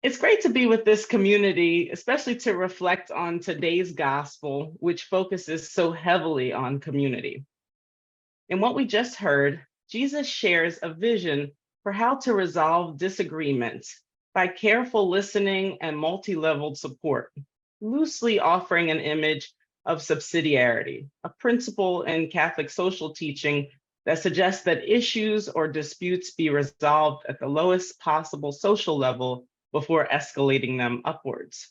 It's great to be with this community, especially to reflect on today's gospel, which focuses so heavily on community. In what we just heard, Jesus shares a vision for how to resolve disagreements by careful listening and multi-leveled support, loosely offering an image of subsidiarity, a principle in Catholic social teaching that suggests that issues or disputes be resolved at the lowest possible social level before escalating them upwards.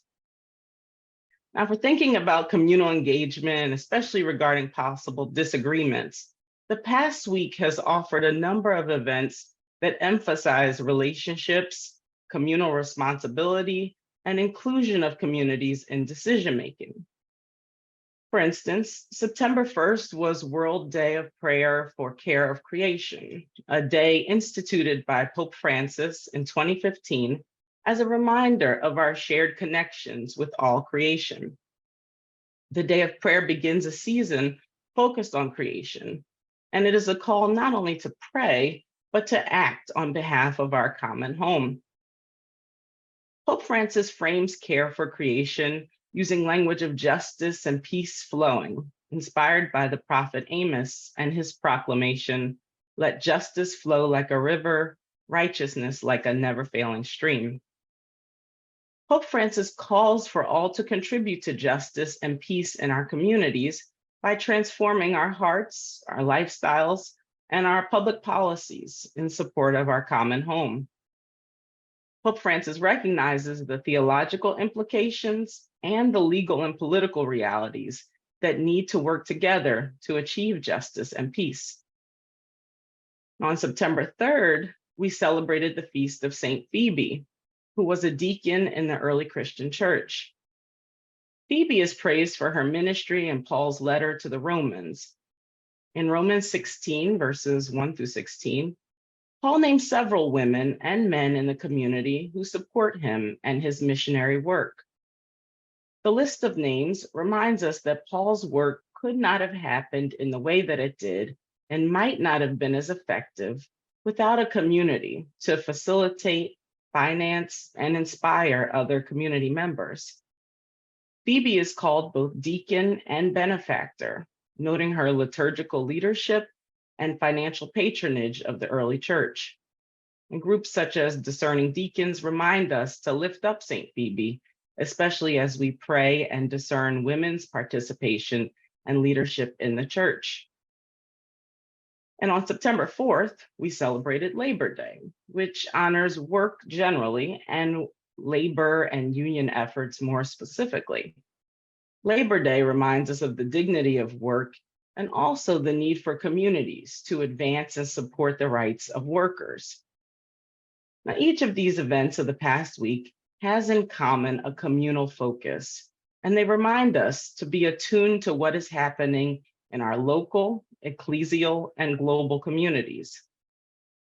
Now, for thinking about communal engagement, especially regarding possible disagreements, the past week has offered a number of events that emphasize relationships, communal responsibility, and inclusion of communities in decision-making. For instance, September 1st was World Day of Prayer for Care of Creation, a day instituted by Pope Francis in 2015 as a reminder of our shared connections with all creation. The Day of Prayer begins a season focused on creation, and it is a call not only to pray, but to act on behalf of our common home. Pope Francis frames care for creation using language of justice and peace flowing, inspired by the prophet Amos and his proclamation, "Let justice flow like a river, righteousness like a never-failing stream." Pope Francis calls for all to contribute to justice and peace in our communities by transforming our hearts, our lifestyles, and our public policies in support of our common home. Pope Francis recognizes the theological implications and the legal and political realities that need to work together to achieve justice and peace. On September 3rd, we celebrated the feast of St. Phoebe, who was a deacon in the early Christian church. Phoebe is praised for her ministry in Paul's letter to the Romans. In Romans 16, verses 1 through 16, Paul names several women and men in the community who support him and his missionary work. The list of names reminds us that Paul's work could not have happened in the way that it did and might not have been as effective without a community to facilitate, finance, and inspire other community members. Phoebe is called both deacon and benefactor, noting her liturgical leadership and financial patronage of the early church. And groups such as Discerning Deacons remind us to lift up St. Phoebe, especially as we pray and discern women's participation and leadership in the church. And on September 4th, we celebrated Labor Day, which honors work generally and labor and union efforts more specifically. Labor Day reminds us of the dignity of work and also the need for communities to advance and support the rights of workers. Now, each of these events of the past week has in common a communal focus, and they remind us to be attuned to what is happening in our local, ecclesial, and global communities.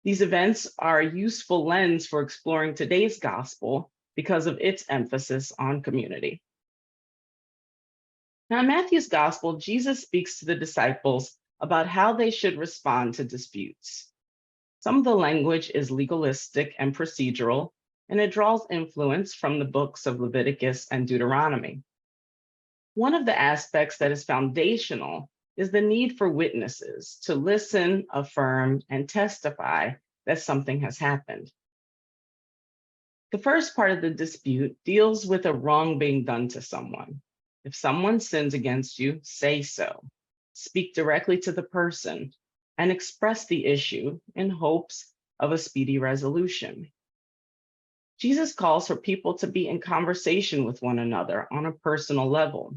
These events are a useful lens for exploring today's gospel because of its emphasis on community. Now, in Matthew's gospel, Jesus speaks to the disciples about how they should respond to disputes. Some of the language is legalistic and procedural, and it draws influence from the books of Leviticus and Deuteronomy. One of the aspects that is foundational is the need for witnesses to listen, affirm, and testify that something has happened. The first part of the dispute deals with a wrong being done to someone. If someone sins against you, say so. Speak directly to the person and express the issue in hopes of a speedy resolution. Jesus calls for people to be in conversation with one another on a personal level.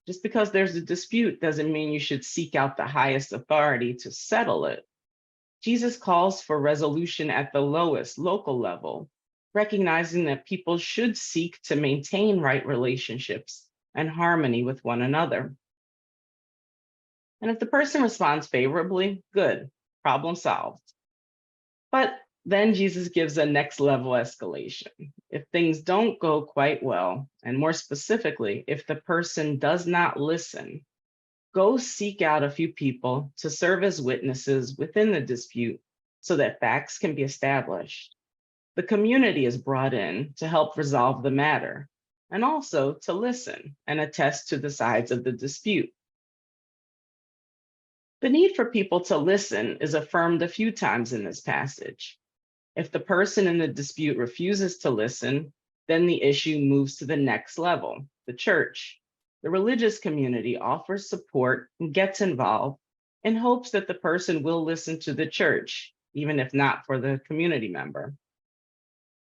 Just because there's a dispute doesn't mean you should seek out the highest authority to settle it. Jesus calls for resolution at the lowest local level, recognizing that people should seek to maintain right relationships and harmony with one another. And if the person responds favorably, good, problem solved. But then Jesus gives a next level escalation. If things don't go quite well, and more specifically, if the person does not listen, go seek out a few people to serve as witnesses within the dispute so that facts can be established. The community is brought in to help resolve the matter and also to listen and attest to the sides of the dispute. The need for people to listen is affirmed a few times in this passage. If the person in the dispute refuses to listen, then the issue moves to the next level, the church. The religious community offers support and gets involved in hopes that the person will listen to the church, even if not for the community member.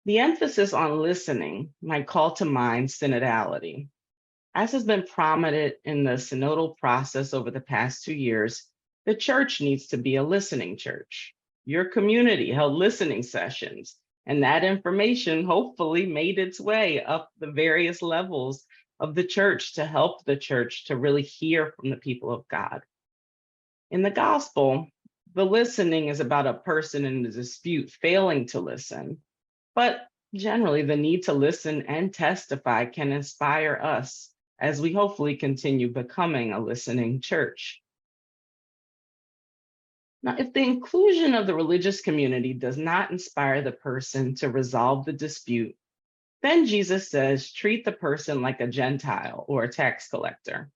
The emphasis on listening might call to mind synodality. As has been prominent in the synodal process over the past 2 years, the church needs to be a listening church. Your community held listening sessions, and that information hopefully made its way up the various levels of the church to help the church to really hear from the people of God. In the gospel, the listening is about a person in the dispute failing to listen, but generally the need to listen and testify can inspire us as we hopefully continue becoming a listening church. Now, if the inclusion of the religious community does not inspire the person to resolve the dispute, then Jesus says, treat the person like a Gentile or a tax collector.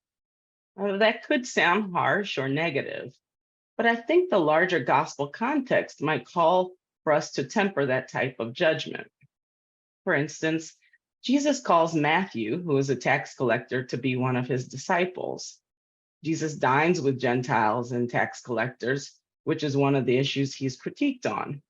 That could sound harsh or negative, but I think the larger gospel context might call for us to temper that type of judgment. For instance, Jesus calls Matthew, who is a tax collector, to be one of his disciples. Jesus dines with Gentiles and tax collectors, which is one of the issues he's critiqued on.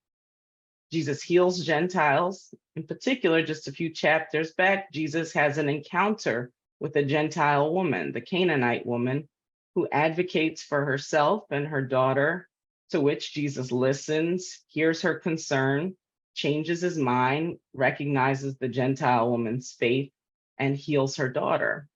Jesus heals Gentiles. In particular, just a few chapters back, Jesus has an encounter with a Gentile woman, the Canaanite woman, who advocates for herself and her daughter, to which Jesus listens, hears her concern, changes his mind, recognizes the Gentile woman's faith, and heals her daughter.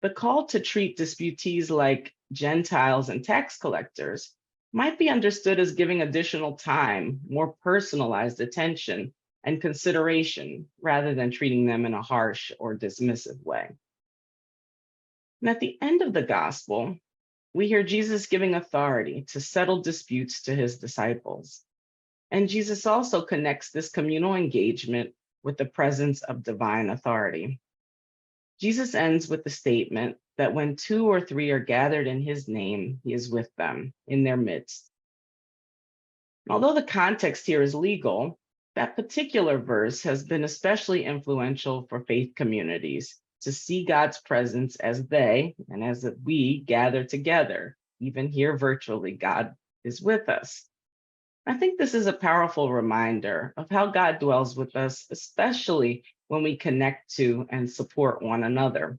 The call to treat disputees like Gentiles and tax collectors might be understood as giving additional time, more personalized attention and consideration, rather than treating them in a harsh or dismissive way. And at the end of the gospel, we hear Jesus giving authority to settle disputes to his disciples. And Jesus also connects this communal engagement with the presence of divine authority. Jesus ends with the statement that when 2 or 3 are gathered in his name, he is with them in their midst. Although the context here is legal, that particular verse has been especially influential for faith communities to see God's presence as they, and as we gather together, even here virtually, God is with us. I think this is a powerful reminder of how God dwells with us, especially when we connect to and support one another.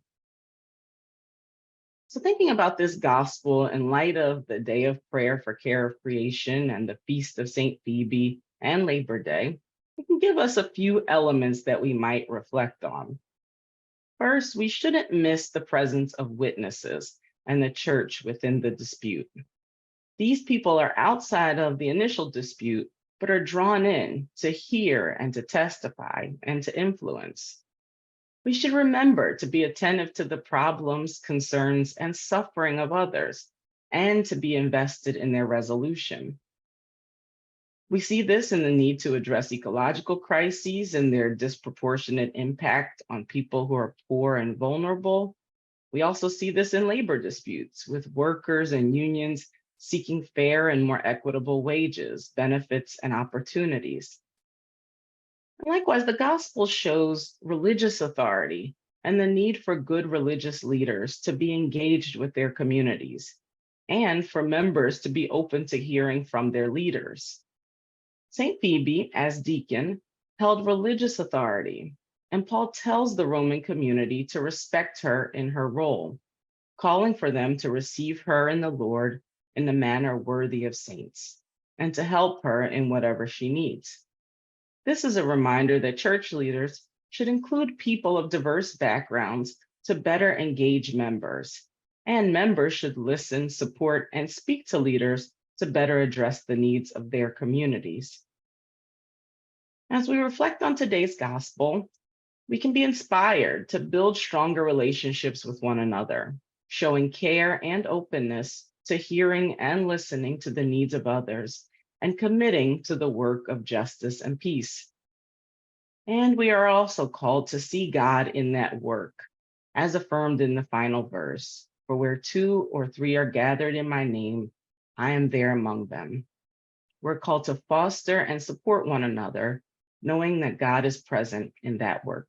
So thinking about this gospel in light of the day of prayer for care of creation and the feast of St. Phoebe and Labor Day, it can give us a few elements that we might reflect on. First, we shouldn't miss the presence of witnesses and the church within the dispute. These people are outside of the initial dispute, but are drawn in to hear and to testify and to influence. We should remember to be attentive to the problems, concerns, and suffering of others, and to be invested in their resolution. We see this in the need to address ecological crises and their disproportionate impact on people who are poor and vulnerable. We also see this in labor disputes with workers and unions seeking fair and more equitable wages, benefits, and opportunities. And likewise, the gospel shows religious authority and the need for good religious leaders to be engaged with their communities and for members to be open to hearing from their leaders. St. Phoebe, as deacon, held religious authority, and Paul tells the Roman community to respect her in her role, calling for them to receive her in the Lord in a manner worthy of saints, and to help her in whatever she needs. This is a reminder that church leaders should include people of diverse backgrounds to better engage members, and members should listen, support, and speak to leaders to better address the needs of their communities. As we reflect on today's gospel, we can be inspired to build stronger relationships with one another, showing care and openness to hearing and listening to the needs of others, and committing to the work of justice and peace. And we are also called to see God in that work, as affirmed in the final verse. For where two or three are gathered in my name, I am there among them. We're called to foster and support one another, knowing that God is present in that work.